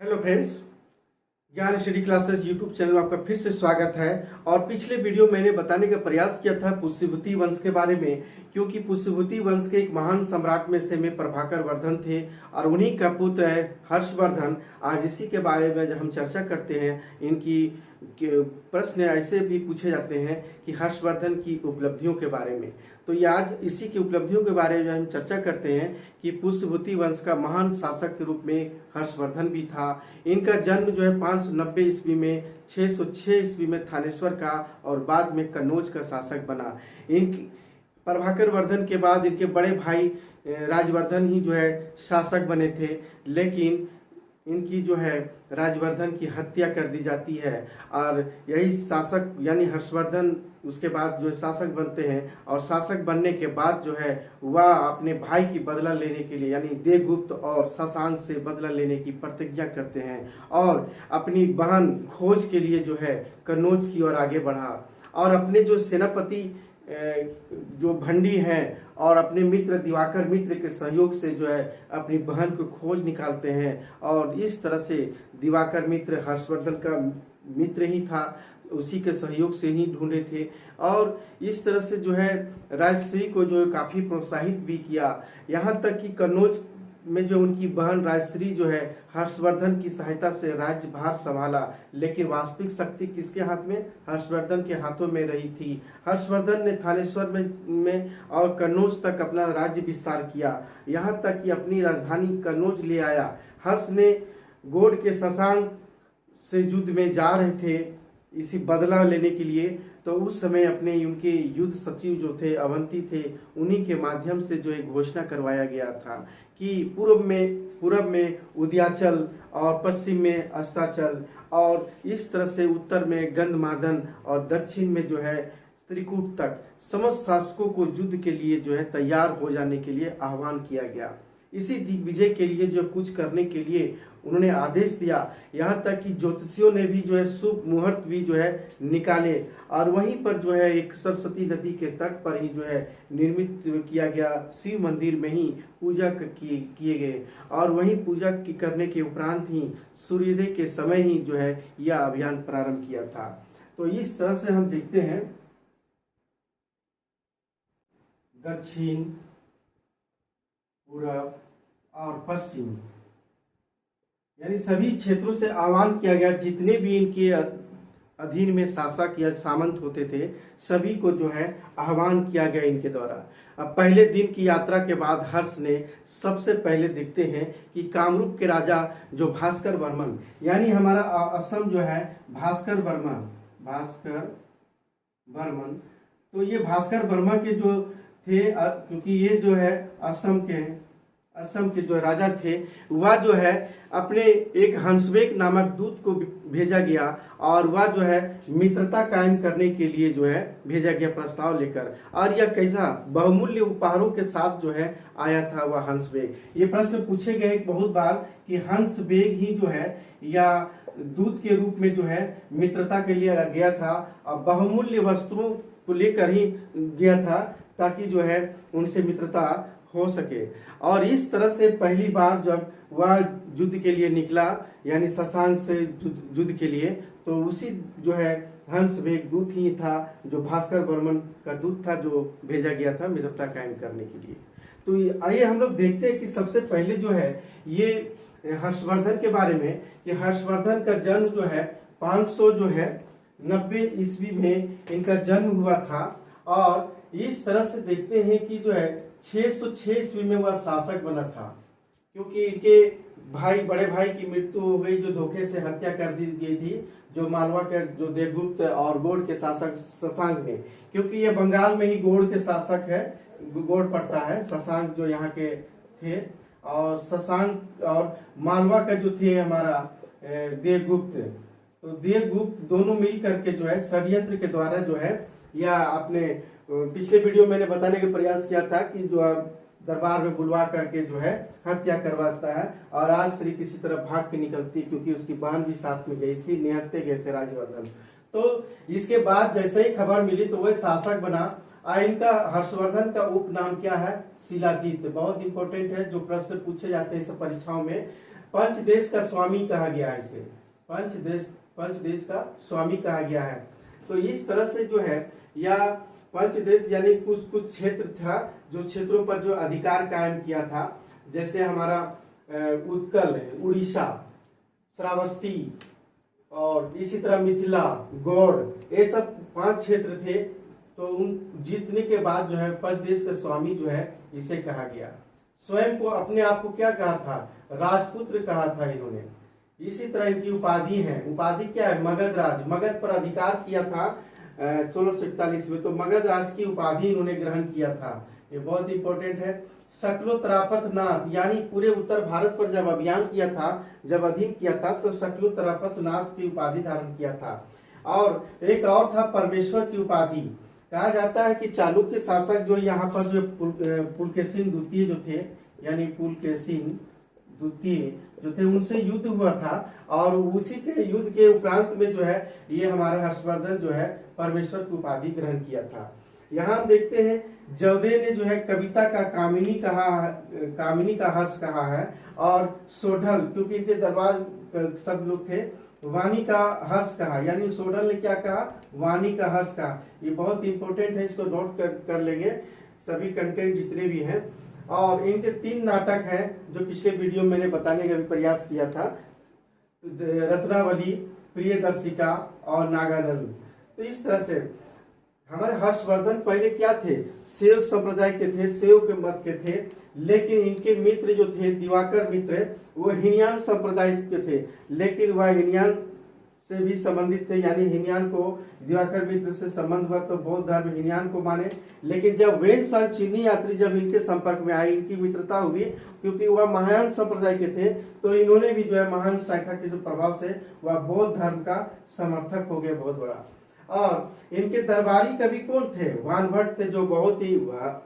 Hello friends, ज्ञान study classes YouTube channel में आपका फिर से स्वागत है। और पिछले वीडियो मैंने बताने का प्रयास किया था पुष्यभूति वंश के बारे में, क्योंकि पुष्यभूति वंश के एक महान सम्राट में से में प्रभाकर वर्धन थे और उन्हीं का पुत्र है हर्षवर्धन। आज इसी के बारे में जब हम चर्चा करते हैं, इनकी प्रश्न ऐसे भी पूछे जाते हैं कि हर्षवर्धन की उपलब्धियों के बारे में। तो ये आज इसी की उपलब्धियों के बारे में हम चर्चा करते हैं कि पुष्यभूति वंश का महान शासक के रूप में हर्षवर्धन भी था। इनका जन्म जो है 590 ईस्वी में 606 ईस्वी में थानेश्वर का और बाद में कन्नौज का शासक बना। इनकी प्रभाकर वर्धन के बाद इनके बड़े भाई राजवर्धन ही जो है शासक बने थे, लेकिन इनकी जो है राजवर्धन की हत्या कर दी जाती है और यही शासक यानी हर्षवर्धन उसके बाद जो शासक बनते हैं। और शासक बनने के बाद जो है वह अपने भाई की बदला लेने के लिए यानी देवगुप्त और शशांक से बदला लेने की प्रतिज्ञा करते हैं और अपनी बहन खोज के लिए जो है कन्नौज की ओर आगे बढ़ा और अपने जो सेनापति जो भंडी हैं और अपने मित्र दिवाकर मित्र के सहयोग से जो है अपनी बहन को खोज निकालते हैं। और इस तरह से दिवाकर मित्र हर्षवर्धन का मित्र ही था, उसी के सहयोग से ही ढूंढे थे और इस तरह से जो है राजश्री को जो है काफी प्रोत्साहित भी किया। यहाँ तक कि कन्नौज में जो उनकी बहन राजश्री जो है हर्षवर्धन की सहायता से राज्यभार संभाला, लेकिन वास्तविक शक्ति किसके हाथ में? हर्षवर्धन के हाथों में रही थी। हर्षवर्धन ने थानेश्वर में और कन्नौज तक अपना राज्य विस्तार किया, यहाँ तक कि अपनी राजधानी कन्नौज ले आया। हर्ष ने गोड़ के शशांक से युद्ध में जा रहे थे इसी बदला लेने के लिए, तो उस समय अपने उनके युद्ध सचिव जो थे अवंती थे, उन्हीं के माध्यम से जो एक घोषणा करवाया गया था कि पूर्व में उदयाचल और पश्चिम में अस्ताचल और इस तरह से उत्तर में गंधमादन और दक्षिण में जो है त्रिकूट तक समस्त शासकों को युद्ध के लिए जो है तैयार हो जाने के लिए आह्वान किया गया। इसी दिग्विजय के लिए जो कुछ करने के लिए उन्होंने आदेश दिया। यहाँ तक कि ज्योतिषियों ने भी जो है शुभ मुहूर्त भी जो है निकाले और वहीं पर जो है एक सरस्वती नदी के तट पर ही जो है निर्मित किया गया शिव मंदिर में ही पूजा किए गए और वहीं पूजा करने के उपरांत ही सूर्योदय के समय ही जो है यह अभियान प्रारंभ किया था। तो इस तरह से हम देखते हैं दक्षिण, पूर्व और पश्चिम यानी सभी क्षेत्रों से आह्वान किया गया। जितने भी इनके अधीन में शासक या सामंत होते थे सभी को जो है आह्वान किया गया इनके द्वारा। अब पहले दिन की यात्रा के बाद हर्ष ने सबसे पहले देखते हैं कि कामरूप के राजा जो भास्कर वर्मन यानी हमारा असम जो है भास्कर वर्मन, तो ये भास्कर वर्मा के जो थे, क्योंकि ये जो है असम के जो राजा थे, वह जो है अपने एक हंसवेग नामक दूत को भेजा गया और वह जो है मित्रता कायम करने के लिए जो है भेजा गया प्रस्ताव लेकर। और यह कैसा बहुमूल्य उपहारों के साथ जो है आया था वह हंसवेग। ये प्रश्न पूछे गए बहुत बार कि हंसवेग ही जो है या दूत के रूप में जो है मित्रता के लिए गया था और बहुमूल्य वस्त्रों को लेकर ही गया था ताकि जो है उनसे मित्रता हो सके। और इस तरह से पहली बार जब वह युद्ध के लिए निकला यानी शशांक से युद्ध के लिए, तो उसी जो है हंसवेग दूत ही था जो भास्कर वर्मन का दूत था जो भेजा गया था मित्रता कायम करने के लिए। तो आइए हम लोग देखते हैं कि सबसे पहले जो है ये हर्षवर्धन के बारे में कि हर्षवर्धन का जन्म जो है 590 ईस्वी में इनका जन्म हुआ था। और इस तरह से देखते हैं कि जो है 606 ईस्वी में वह शासक बना था, क्योंकि इनके बड़े भाई की मृत्यु हो गई जो धोखे से हत्या कर दी गई थी, जो मालवा के जो देवगुप्त और गोड़ के शासक शशांक ने, क्योंकि ये बंगाल में ही गोड़ के शासक है, गोड़ पड़ता है, शशांक जो यहाँ के थे। और शशांक और मालवा का जो थे हमारा देवगुप्त, तो देवगुप्त दोनों मिल करके जो है षड्यंत्र के द्वारा जो है या अपने पिछले वीडियो मैंने बताने का प्रयास किया था कि जो दरबार में बुलवा करके जो है हत्या करवाता है और राजश्री किसी तरह भाग के निकलती, क्योंकि उसकी बहन भी साथ में गई थी, निहत्ते गए थे राजवर्धन। तो इसके बाद जैसे ही खबर मिली तो वह शासक बना। इनका हर्षवर्धन का उपनाम क्या है? शिलादित्य। बहुत इंपॉर्टेंट है, जो प्रश्न पूछे जाते हैं सब परीक्षाओं में। पंचदेश का स्वामी कहा गया है इसे, पंचदेश का स्वामी कहा गया है। तो इस तरह से जो है, या पंचदेश यानी कुछ कुछ क्षेत्र था, जो क्षेत्रों पर जो अधिकार कायम किया था, जैसे हमारा उत्कल, उड़ीसा, श्रावस्ती और इसी तरह मिथिला, गौड़, ये सब 5 क्षेत्र थे। तो उन जीतने के बाद जो है पंचदेश का स्वामी जो है इसे कहा गया। स्वयं को, अपने आप को क्या कहा था? राजपुत्र कहा था इन्होंने। इसी तरह इनकी उपाधि है, उपाधि क्या है? मगध राज। मगध पर अधिकार किया था 1641 में, तो मगध राज की उपाधि इन्होंने ग्रहण किया था। ये बहुत इंपॉर्टेंट है। शकलोतरापत नाथ, यानी पूरे उत्तर भारत पर जब अभियान किया था, जब अधीन किया था, तो शकलोतरापत नाथ की उपाधि धारण किया था। और एक और था परमेश्वर की उपाधि। कहा जाता है कि चालुक्य शासक जो यहाँ पर जो पुलकेशिन द्वितीय जो थे, यानी पुलकेशिन द्वितीय जो थे, उनसे युद्ध हुआ था। और उसी के युद्ध के उपरांत में जो है ये हमारा हर्षवर्धन जो है परमेश्वर की उपाधि ग्रहण किया था। यहाँ देखते हैं जवदे ने जो है कविता का कामिनी का हर्ष कहा है, और सोढल, क्योंकि इनके दरबार सब लोग थे, वाणी का हर्ष कहा। यानी सोढल ने क्या कहा? वाणी का हर्ष कहा। ये बहुत इंपॉर्टेंट है, इसको नोट कर लेंगे सभी कंटेंट जितने भी हैं। और इनके 3 नाटक हैं जो पिछले वीडियो में मैंने बताने का भी प्रयास किया था, रत्नावली, प्रियदर्शिका और नागानंद। तो इस तरह से हमारे हर्षवर्धन पहले क्या थे? शैव संप्रदाय के थे, शैव के मत के थे। लेकिन इनके मित्र जो थे, दिवाकर मित्र, वो हीनयान संप्रदाय के थे, लेकिन वह हीनयान से भी संबंधित थे। यानी हीनयान को दिवाकर मित्र से संबंध हुआ तो बौद्ध धर्म हीनयान को माने। लेकिन जब वेन चीनी यात्री जब इनके संपर्क में आए, इनकी मित्रता हुई, क्योंकि वह महायान संप्रदाय के थे, तो इन्होंने भी जो है महायान शाखा के जो प्रभाव से वह बौद्ध धर्म का समर्थक हो गए, बहुत बड़ा। और इनके दरबारी कवि कौन थे? वानभट्ट थे, जो बहुत ही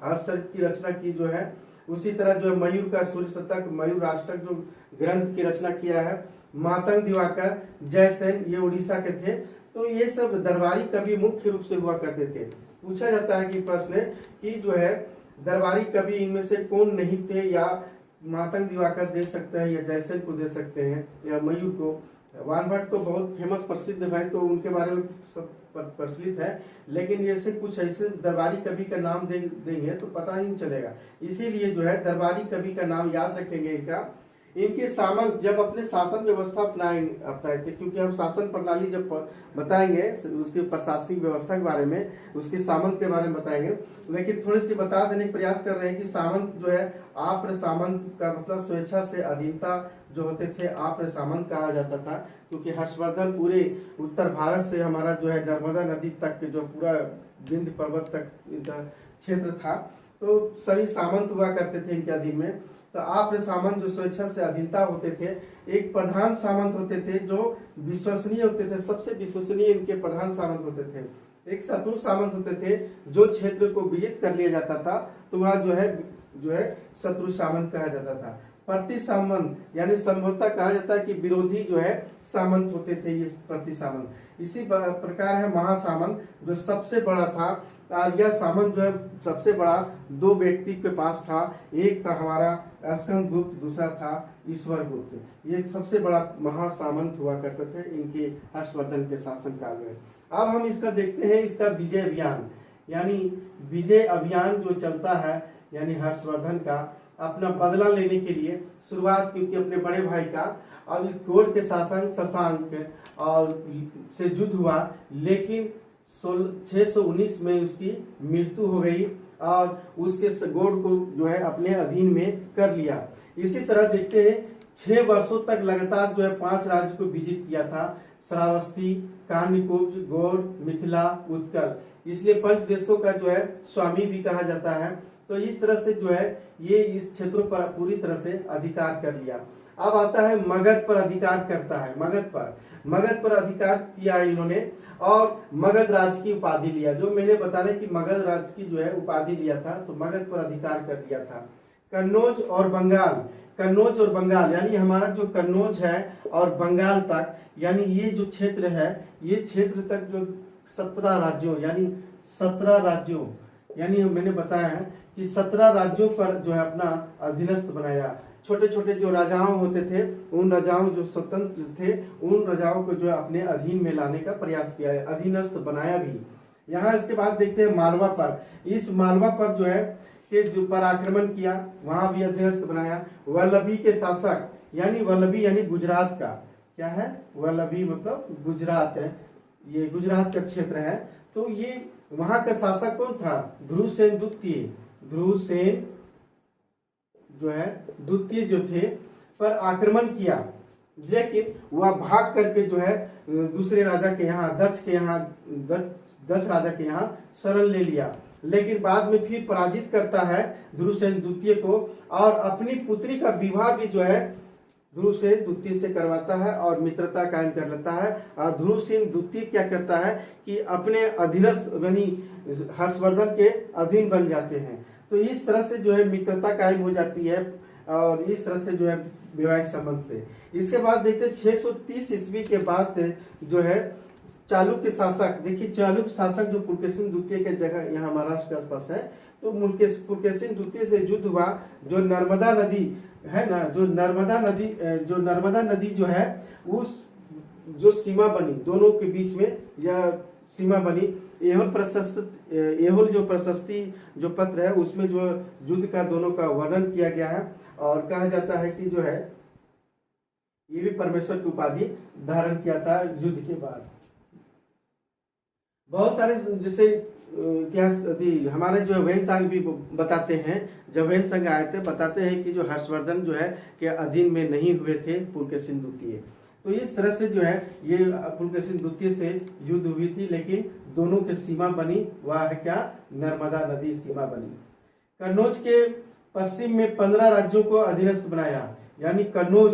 हर्षचरित की रचना की जो है। उसी तरह जो मयूर का सूर्य शतक, मयूर अष्टक जो ग्रंथ की रचना किया है। मातंग दिवाकर, जयसेन, ये उड़ीसा के थे। तो ये सब दरबारी कवि मुख्य रूप से हुआ करते थे। पूछा जाता है कि प्रश्न कि जो है दरबारी कवि इनमें से कौन नहीं थे, या मातंग दिवाकर दे सकते हैं, या जयसेन को दे सकते हैं, या मयूर को। वानभट्ट तो बहुत फेमस प्रसिद्ध है, तो उनके बारे में सब प्रचलित है। लेकिन जैसे कुछ ऐसे दरबारी कवि का नाम देंगे तो पता नहीं चलेगा। इसीलिए जो है दरबारी कवि का नाम याद रखेंगे इनका। इनके सामंत जब अपने शासन व्यवस्था अपनाए थे, क्योंकि हम शासन प्रणाली जब बताएंगे उसकी प्रशासनिक व्यवस्था के बारे में, उसके सामंत के बारे में बताएंगे। लेकिन थोड़ी सी बता देने का प्रयास कर रहे हैं कि सामंत जो है आप्र सामंत का मतलब स्वेच्छा से अधीनता जो होते थे, आप्र सामंत कहा जाता था। क्योंकि हर्षवर्धन पूरे उत्तर भारत से हमारा जो है नर्मदा नदी तक जो पूरा विंध्य पर्वत तक इनका क्षेत्र था, तो सभी सामंत हुआ करते थे इनके अधीन में। तो आप्र सामंत जो स्वेच्छा से अधीनता होते थे। एक प्रधान सामंत होते थे जो विश्वसनीय होते थे, सबसे विश्वसनीय इनके प्रधान सामंत होते थे। एक शत्रु सामंत होते थे, जो क्षेत्र को विजित कर लिया जाता था तो वह जो है शत्रु सामंत कहा जाता था। प्रति सामंत यानी संभवतः कहा जाता है कि विरोधी जो है सामंत होते थे ये प्रति सामंत। इसी प्रकार है महासामंत जो सबसे बड़ा था। यह सामंत जो है सबसे बड़ा 2 व्यक्ति के पास था। एक था हमारा स्कंद गुप्त, दूसरा था ईश्वर गुप्त। ये सबसे बड़ा महासामंत हुआ करते थे इनके हर्षवर्धन के शासन काल में। अब हम इसका देखते हैं, इसका विजय अभियान, यानी विजय अभियान जो चलता है, यानी हर्षवर्धन का अपना बदला लेने के लिए शुरुआत, क्योंकि अपने बड़े भाई का अब गौड़ के शासन शशांक और से युद्ध हुआ, लेकिन 619 में उसकी मृत्यु हो गई और उसके गौड़ को जो है अपने अधीन में कर लिया। इसी तरह देखते हैं 6 वर्षों तक लगातार जो है 5 राज्य को विजित किया था, श्रावस्ती, कान्यकुब्ज, गौड़, मिथिला, उत्कल। इसलिए 5 देशों का जो है स्वामी भी कहा जाता है। तो इस तरह से जो है ये इस क्षेत्रों पर पूरी तरह से अधिकार कर लिया। अब आता है मगध पर अधिकार करता है। मगध पर अधिकार किया इन्होंने और मगध राज की उपाधि लिया। जो मैंने बताने कि मगध राज की जो है उपाधि लिया था, तो मगध पर अधिकार कर लिया था। कन्नौज और बंगाल, कन्नौज और बंगाल, यानी हमारा जो कन्नौज है और बंगाल तक, यानी ये जो क्षेत्र है, ये क्षेत्र तक जो 17 राज्यों, यानी 17 राज्यों, यानी मैंने बताया है कि 17 राज्यों पर जो है अपना अधीनस्थ बनाया। छोटे छोटे जो राजाओं होते थे, उन राजाओं जो स्वतंत्र थे, उन राजाओं को जो है अपने अधीन में लाने का प्रयास किया है, अधीनस्थ बनाया भी। यहाँ इसके बाद देखते हैं मालवा पर। इस मालवा पर जो है के जो पर आक्रमण किया, वहां भी अधीनस्थ बनाया। वल्लभी के शासक, यानी वल्लभी यानी गुजरात का, क्या है वल्लभी मतलब गुजरात है, ये गुजरात का क्षेत्र है। तो ये वहां का शासक कौन था? ध्रुवसेन द्वितीय। ध्रुवसेन जो है द्वितीय जो थे पर आक्रमण किया, लेकिन वह भाग करके जो है दूसरे राजा के यहाँ, दक्ष राजा के यहाँ शरण ले लिया। लेकिन बाद में फिर पराजित करता है ध्रुवसेन द्वितीय को, और अपनी पुत्री का विवाह भी जो है ध्रुवसेन द्वितीय से करवाता है और मित्रता कायम कर लेता है। और ध्रुवसेन द्वितीय क्या करता है कि अपने अधीनस्थ यानी हर्षवर्धन के अधीन बन जाते हैं। तो इस तरह से जो है मित्रता कायम हो जाती है, और इस तरह से जो है वैवाहिक संबंध से। इसके बाद देखते हैं 630 ईस्वी के बाद से जो है चालुक्य शासक, देखिए चालुक्य शासक जो पुलकेशिन द्वितीय के जगह यहाँ महाराष्ट्र के आसपास है, तो पुलकेशिन द्वितीय से युद्ध हुआ। जो नर्मदा नदी है ना, जो नर्मदा नदी जो है, उस जो सीमा बनी दोनों के बीच में, यह सीमा बनी। एहोल जो प्रशस्ति जो पत्र है, उसमें जो युद्ध का दोनों का वर्णन किया गया है, और कहा जाता है कि जो है ये भी परमेश्वर की उपाधि धारण किया था युद्ध के बाद। बहुत सारे जैसे इतिहास हमारे जो वेनसांग भी बताते हैं, जब वेनसांग आए थे बताते हैं कि जो हर्षवर्धन जो है के अधीन में नहीं हुए थे पुलकेशिन द्वितीय। तो इस तरह से जो है ये पुलकेशिन द्वितीय से युद्ध हुई थी, लेकिन दोनों की सीमा बनी, वह है क्या, नर्मदा नदी सीमा बनी। कन्नौज के पश्चिम में 15 राज्यों को अधीनस्थ बनाया, यानी कन्नौज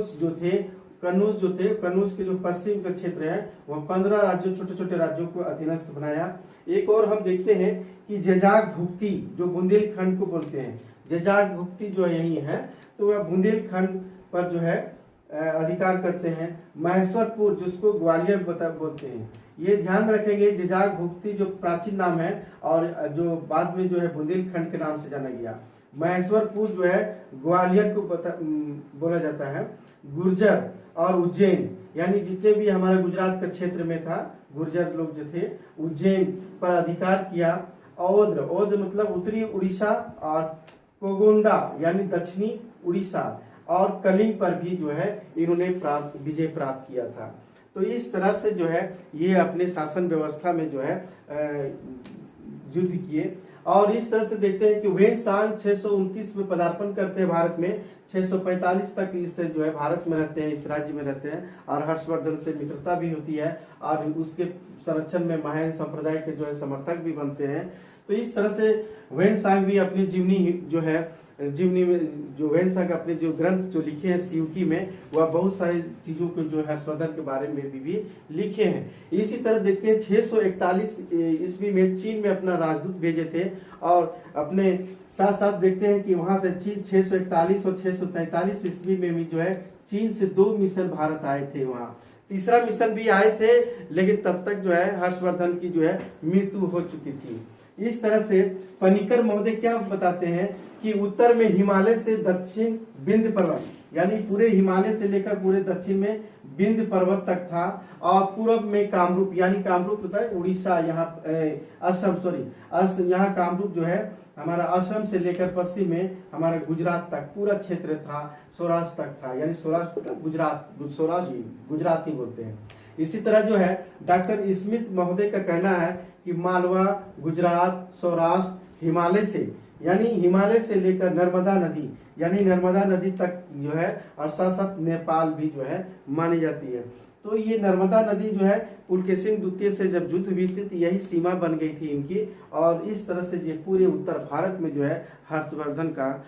के जो पश्चिम का क्षेत्र है, वह 15 राज्यों, छोटे छोटे राज्यों को अधीनस्थ बनाया। एक और हम देखते हैं कि जेजाग भुक्ति, जो बुंदेलखंड को बोलते हैं, जेजाग भुक्ति जो यही है, तो वह बुंदेलखंड पर जो है अधिकार करते हैं। महेश्वरपुर, जिसको ग्वालियर बोलते हैं, ये ध्यान में रखेंगे। जेजाग भुक्ति जो प्राचीन नाम है, और जो बाद में जो है बुंदेलखंड के नाम से जाना गया। महेश्वरपुर जो है ग्वालियर को बोला जाता है। गुर्जर और उज्जैन, यानी जितने भी हमारे गुजरात के क्षेत्र में था, गुर्जर लोग जो थे, उज्जैन पर अधिकार किया। औद्र मतलब उत्तरी उड़ीसा, और कोगोंडा यानी दक्षिणी उड़ीसा, और कलिंग पर भी जो है इन्होंने विजय प्राप्त किया था। तो इस तरह से जो है ये अपने शासन व्यवस्था में जो है युद्ध किए। और इस तरह से देखते हैं कि वेनसांग 629 में पदार्पण करते हैं भारत में, 645 तक इससे जो है भारत में रहते हैं, इस राज्य में रहते हैं, और हर्षवर्धन से मित्रता भी होती है, और उसके संरक्षण में महायान संप्रदाय के जो है समर्थक भी बनते हैं। तो इस तरह से वेनसांग भी अपनी जीवनी में जो वेनसांग अपने जो ग्रंथ जो लिखे हैं शिवकी में, वह बहुत सारी चीजों को जो हर्षवर्धन के बारे में भी लिखे हैं। इसी तरह देखते हैं 641 ईस्वी में चीन में अपना राजदूत भेजे थे, और अपने साथ साथ देखते हैं कि वहां से चीन 641 और 643 ईस्वी में भी जो है चीन से 2 मिशन भारत आए थे। वहाँ तीसरा मिशन भी आए थे, लेकिन तब तक जो है हर्षवर्धन की जो है मृत्यु हो चुकी थी। इस तरह से पनिकर महोदय क्या बताते हैं कि उत्तर में हिमालय से दक्षिण विंध्य पर्वत, यानी पूरे हिमालय से लेकर पूरे दक्षिण में विंध्य पर्वत तक था, और पूर्व में कामरूप, यानी कामरूप होता है उड़ीसा, यहाँ असम, यहाँ कामरूप जो है हमारा असम से लेकर पश्चिम में हमारा गुजरात तक पूरा क्षेत्र था, सौराष्ट्र तक था, यानी सौराष्ट्र तक सौराष्ट्र गुजराती बोलते हैं। इसी तरह जो है डॉक्टर स्मिथ महोदय का कहना है कि मालवा, गुजरात, सौराष्ट्र हिमालय से, यानी हिमालय से लेकर नर्मदा नदी, यानी नर्मदा नदी तक जो है, और साथ साथ नेपाल भी जो है मानी जाती है। तो ये नर्मदा नदी जो है पुलकेशिन द्वितीय से जब युद्ध हुई थी, तो यही सीमा बन गई थी इनकी, और इस तरह से ये पूरे उत्तर भारत में जो है हर्षवर्धन का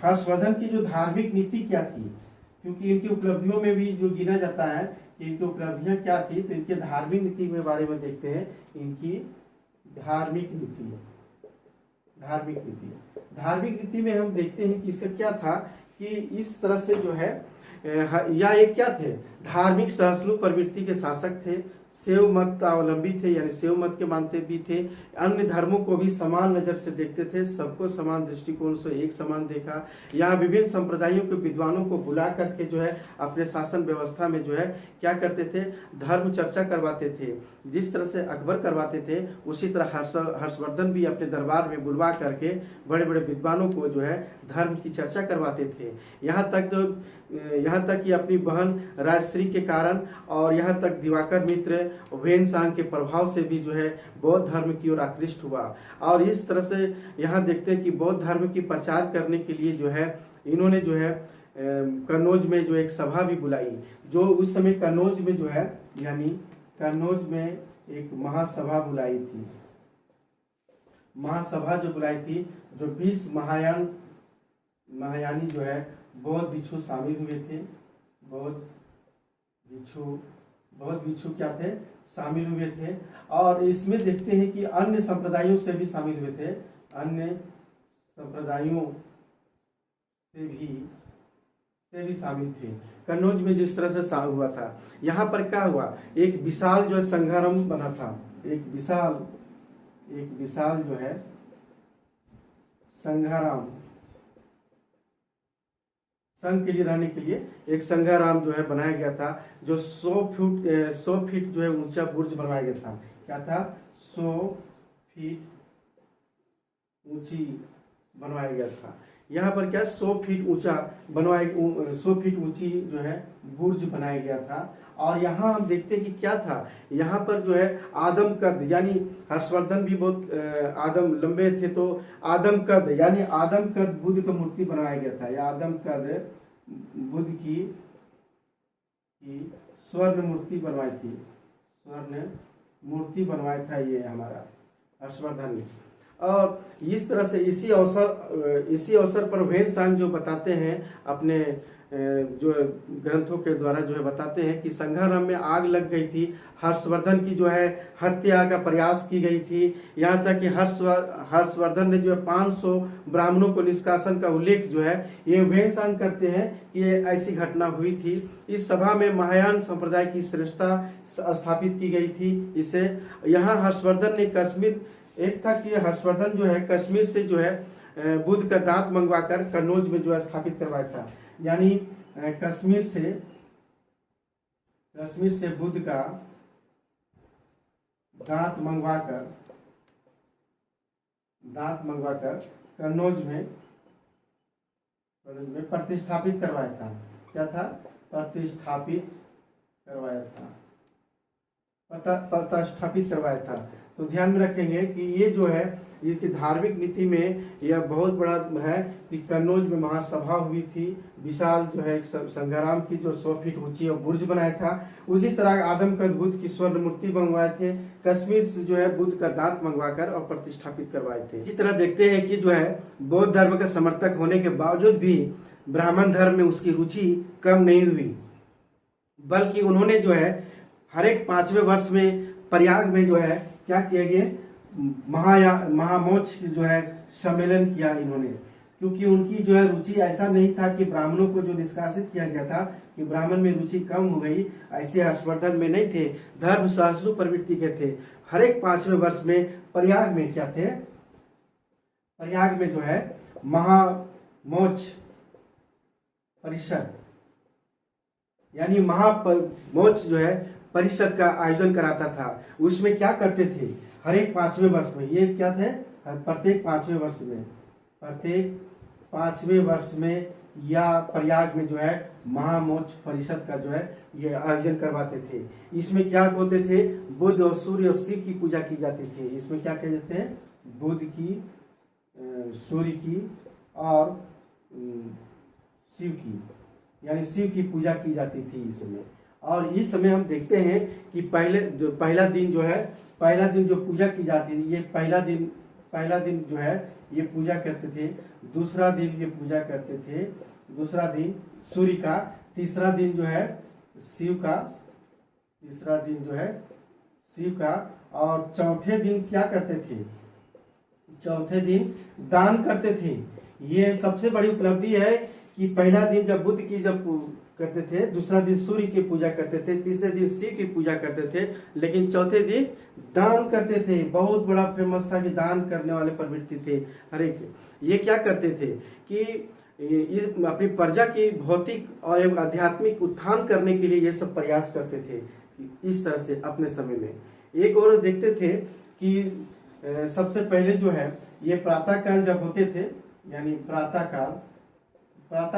हर्षवर्धन की जो धार्मिक नीति क्या थी, क्योंकि इनकी उपलब्धियों में भी जो गिना जाता है कि इनकी उपलब्धियां क्या थी, तो इनके धार्मिक नीति के बारे में देखते हैं। इनकी धार्मिक नीति धार्मिक नीति में हम देखते हैं कि इसका क्या था कि इस तरह से जो है या एक क्या थे, धार्मिक सहिष्णु प्रवृत्ति के शासक थे, शैव मत अवलंबी थे, यानी शैव मत के मानते भी थे, अन्य धर्मों को भी समान नजर से देखते थे, सबको समान दृष्टिकोण से एक समान देखा। यहाँ विभिन्न संप्रदायों के विद्वानों को बुला करके जो है अपने शासन व्यवस्था में जो है क्या करते थे, धर्म चर्चा करवाते थे। जिस तरह से अकबर करवाते थे उसी तरह हर्षवर्धन भी अपने दरबार में बुलवा करके बड़े बड़े विद्वानों को जो है धर्म की चर्चा करवाते थे। यहाँ तक कि अपनी बहन राजश्री के कारण और यहाँ तक दिवाकर मित्र वेनसांग के प्रभाव से भी जो है बौद्ध धर्म की ओर आकृष्ट हुआ। और इस तरह से यहाँ देखते हैं कि बौद्ध धर्म की प्रचार करने के लिए जो है इन्होंने जो है कन्नौज में जो एक सभा भी बुलाई। जो उस समय कन्नौज में जो है यानी कन्नौज में एक महासभा बुलाई थी। महासभा जो बुलाई थी, जो 20 महायानी जो है बौद्ध भिक्षु शामिल हुए थे। बौद्ध भिक्षु क्या थे, शामिल हुए थे। और इसमें देखते हैं कि अन्य संप्रदायों से भी शामिल हुए थे, अन्य संप्रदायों से भी शामिल थे। कन्नौज में जिस तरह से हुआ था, यहाँ पर क्या हुआ, एक विशाल जो है संघाराम बना था। एक विशाल जो है संघाराम, संघ के लिए रहने के लिए एक संघाराम जो है बनाया गया था, जो 100 फीट जो है ऊंचा बुर्ज बनवाया गया था। क्या था, 100 फीट ऊंची बनवाया गया था। यहाँ पर क्या 100 फीट ऊंचा 100 फीट ऊंची जो है बुर्ज बनाया गया था। और यहाँ हम देखते हैं कि क्या था, यहाँ पर जो है आदम कद, यानी हर्षवर्धन भी बहुत आदम लंबे थे, तो आदम कद यानी आदम कद बुद्ध का मूर्ति बनाया गया था। या आदम कद बुद्ध की स्वर्ण मूर्ति बनवाई थी, स्वर्ण मूर्ति बनवाया था ये हमारा हर्षवर्धन ने। और इस तरह से इसी अवसर पर वेनसांग जो बताते हैं अपने जो ग्रंथों के द्वारा जो है बताते हैं कि संघाराम में आग लग गई थी, हर्षवर्धन की जो है हत्या का प्रयास की गई थी। यहाँ तक कि हर्षवर्धन ने जो है 500 ब्राह्मणों को निष्कासन का उल्लेख जो है ये वेनसांग करते हैं कि ये ऐसी घटना हुई थी। इस सभा में महायान संप्रदाय की श्रेष्ठता स्थापित की गई थी। इसे यहाँ हर्षवर्धन ने कश्मीर, एक था कि हर्षवर्धन जो है कश्मीर से जो है बुद्ध का दांत मंगवाकर कन्नौज में जो है स्थापित करवाया था। यानी कश्मीर से बुद्ध का दांत मंगवाकर कन्नौज में प्रतिष्ठापित करवाया था। क्या था, प्रतिष्ठापित करवाया था। तो ध्यान में रखेंगे कि ये जो है इसकी धार्मिक नीति में यह बहुत बड़ा है कि कन्नौज में महासभा हुई थी, विशाल जो है संघाराम की जो 100 फीट ऊंची और बुर्ज बनाया था। उसी तरह आदम का बुद्ध की स्वर्ण मूर्ति मंगवाए थे, कश्मीर से जो है बुद्ध का दांत मंगवाकर और प्रतिष्ठापित करवाए थे। इसी तरह देखते हैं कि जो है बौद्ध धर्म का समर्थक होने के बावजूद भी ब्राह्मण धर्म में उसकी रुचि कम नहीं हुई, बल्कि उन्होंने जो है हर एक 5वें वर्ष में प्रयाग में जो है क्या किया गया, महामोक्ष जो है सम्मेलन किया इन्होंने। क्योंकि उनकी जो है रुचि ऐसा नहीं था कि ब्राह्मणों को जो निष्कासित किया गया था कि ब्राह्मण में रुचि कम हो गई, ऐसे हर्षवर्धन में नहीं थे। धर्म सहिष्णु प्रवृत्ति के थे। हर एक 5वें वर्ष में प्रयाग में क्या थे, प्रयाग में जो है महामोक्ष परिषद यानी महामोक्ष जो है परिषद का आयोजन कराता था। उसमें क्या करते थे, हर एक 5वें वर्ष में, ये क्या थे, प्रत्येक 5वें वर्ष में या प्रयाग में जो है महामोक्ष परिषद का जो है ये आयोजन करवाते थे। इसमें क्या होते थे, बुद्ध और सूर्य और शिव की पूजा की जाती थी। इसमें क्या कहते हैं, बुद्ध की, सूर्य की और शिव की, यानी शिव की पूजा की जाती थी इसमें। और इस समय हम देखते हैं कि पहला दिन जो पूजा की जाती थी, ये पहला दिन जो है ये पूजा करते थे, दूसरा दिन ये पूजा करते थे, दूसरा दिन सूर्य का, तीसरा दिन जो है शिव का, और चौथे दिन क्या करते थे, चौथे दिन दान करते थे। ये सबसे बड़ी उपलब्धि है कि पहला दिन जब बुद्ध की जब करते थे, दूसरा दिन सूर्य की पूजा करते थे, तीसरे दिन शिव की पूजा करते थे, लेकिन चौथे दिन दान करते थे। बहुत बड़ा फेमस था कि दान करने वाले प्रवृत्ति थे हर एक। ये क्या करते थे कि अपनी प्रजा की भौतिक और एवं आध्यात्मिक उत्थान करने के लिए ये सब प्रयास करते थे इस तरह से अपने समय में। एक और देखते थे कि सबसे पहले जो है ये प्रातः काल जब होते थे, यानी प्रातः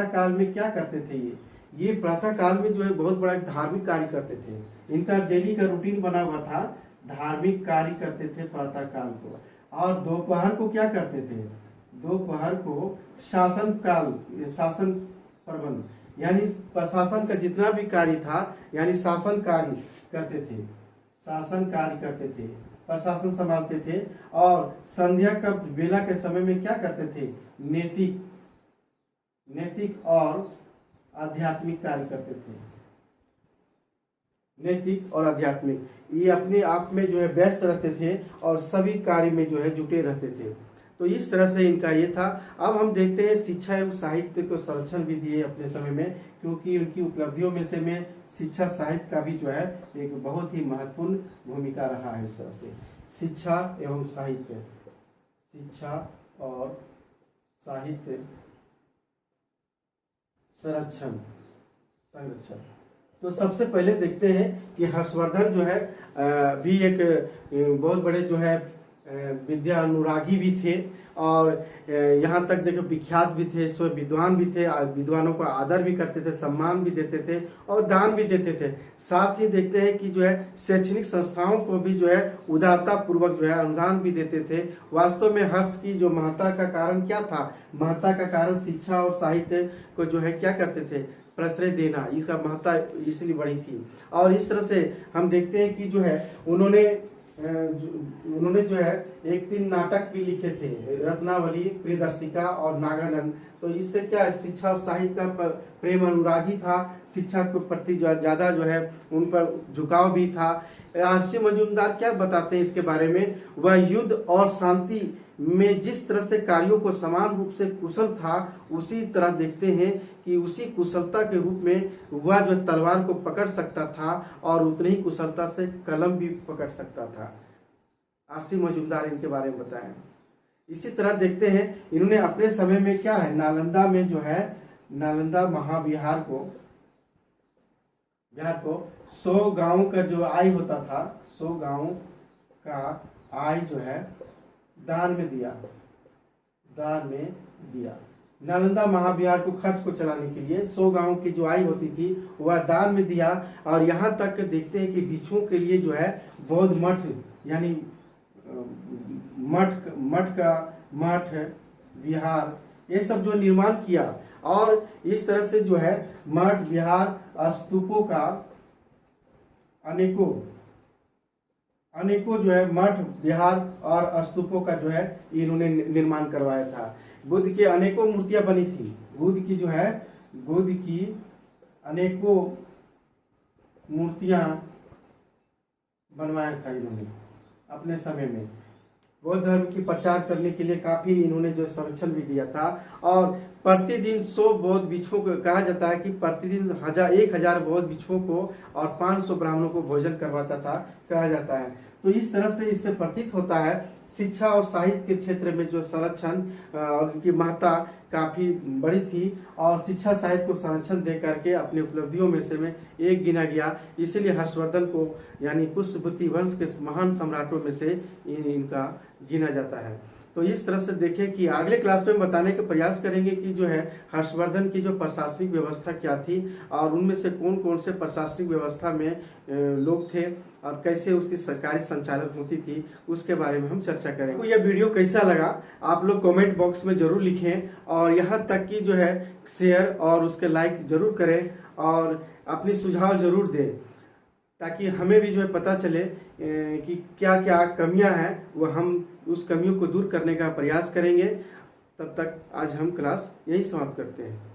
काल में क्या करते थे ये प्रातः काल में जो है बहुत बड़ा धार्मिक कार्य करते थे। इनका डेली का रूटीन बना हुआ था, धार्मिक कार्य करते थे प्रातः काल को। और दोपहर को क्या करते थे, दोपहर को शासन प्रबंध, यानी प्रशासन का जितना भी कार्य था, यानी शासन कार्य करते थे, प्रशासन संभालते थे। और संध्या का बेला के समय में क्या करते थे, नैतिक और आध्यात्मिक कार्य करते थे। नैतिक और आध्यात्मिक ये अपने आप में जो है व्यस्त रहते थे और सभी कार्य में जो है जुटे रहते थे। तो इस तरह से इनका ये था। अब हम देखते हैं शिक्षा एवं साहित्य को संरक्षण भी दिए अपने समय में, क्योंकि उनकी उपलब्धियों में से में शिक्षा साहित्य का भी जो है एक बहुत ही महत्वपूर्ण भूमिका रहा है। इस तरह से शिक्षा एवं साहित्य, शिक्षा और साहित्य संरक्षण। तो सबसे पहले देखते हैं कि हर्षवर्धन जो है भी एक बहुत बड़े जो है विद्या अनुरागी भी थे, और यहाँ तक देखो विख्यात भी थे, स्व विद्वान भी थे, विद्वानों को आदर भी करते थे, सम्मान भी देते थे और दान भी देते थे। साथ ही देखते हैं कि जो है शैक्षणिक संस्थाओं को भी जो है उदारता पूर्वक जो है अनुदान भी देते थे। वास्तव में हर्ष की जो महत्ता का कारण क्या था, महत्ता का कारण शिक्षा और साहित्य को जो है क्या करते थे, प्रश्रय देना, इसका महत्ता इसलिए बढ़ी थी। और इस तरह से हम देखते हैं कि जो है उन्होंने जो है एक 3 नाटक भी लिखे थे, रत्नावली, प्रियदर्शिका और नागानंद। तो इससे क्या शिक्षा और साहित्य का प्रेम अनुरागी था, शिक्षा के प्रति ज्यादा जो है उन पर झुकाव भी था। आरसी मजूमदार क्या बताते हैं इसके बारे में, वह युद्ध और शांति में जिस तरह से कार्यों को समान रूप से कुशल था, उसी तरह देखते हैं कि उसी कुशलता के रूप में वह जो तलवार को पकड़ सकता था और उतनी ही कुशलता से कलम भी पकड़ सकता था। आरसी मजूमदार इनके बारे में बताएं। इसी तरह देखते हैं इन्होंने अपने समय में क्या है, नालंदा में जो है नालंदा महाविहार को 100 गांव का जो आय होता था, 100 गांव का आय जो है दान में दिया। नालंदा महाविहार को खर्च को चलाने के लिए 100 गांव की जो आय होती थी वह दान में दिया। और यहाँ तक देखते हैं कि भिक्षुओं के लिए जो है बौद्ध मठ, यानी मठ विहार, ये सब जो निर्माण किया। और इस तरह से जो है मठ विहार स्तूपों का अनेकों जो है मठ विहार और स्तूपों का जो है इन्होंने निर्माण करवाया था। बुद्ध की अनेकों मूर्तियां बनी थी, बुद्ध की अनेकों मूर्तियां बनवाया था इन्होंने अपने समय में। बौद्ध धर्म की प्रचार करने के लिए काफी इन्होंने जो संरक्षण भी दिया था। और प्रतिदिन 100 बौद्ध भिक्षुओं को कहा जाता है कि प्रतिदिन 1000 बौद्ध भिक्षुओं को और 500 ब्राह्मणों को भोजन करवाता था, कहा जाता है। तो इस तरह से इससे प्रतीत होता है शिक्षा और साहित्य के क्षेत्र में जो संरक्षण और उनकी महत्ता काफी बड़ी थी। और शिक्षा साहित्य को संरक्षण दे करके अपनी उपलब्धियों में से में एक गिना गया। इसीलिए हर्षवर्धन को यानी पुष्यभूति वंश के महान सम्राटों में से इनका गिना जाता है। तो इस तरह से देखें कि अगले क्लास में बताने का प्रयास करेंगे कि जो है हर्षवर्धन की जो प्रशासनिक व्यवस्था क्या थी और उनमें से कौन कौन से प्रशासनिक व्यवस्था में लोग थे और कैसे उसकी सरकारी संचालन होती थी, उसके बारे में हम चर्चा करेंगे। तो यह वीडियो कैसा लगा आप लोग कमेंट बॉक्स में जरूर लिखें, और यहाँ तक कि जो है शेयर और उसके लाइक जरूर करें और अपनी सुझाव जरूर दें, ताकि हमें भी जो है पता चले कि क्या क्या कमियां हैं, वह हम उस कमियों को दूर करने का प्रयास करेंगे। तब तक आज हम क्लास यही समाप्त करते हैं।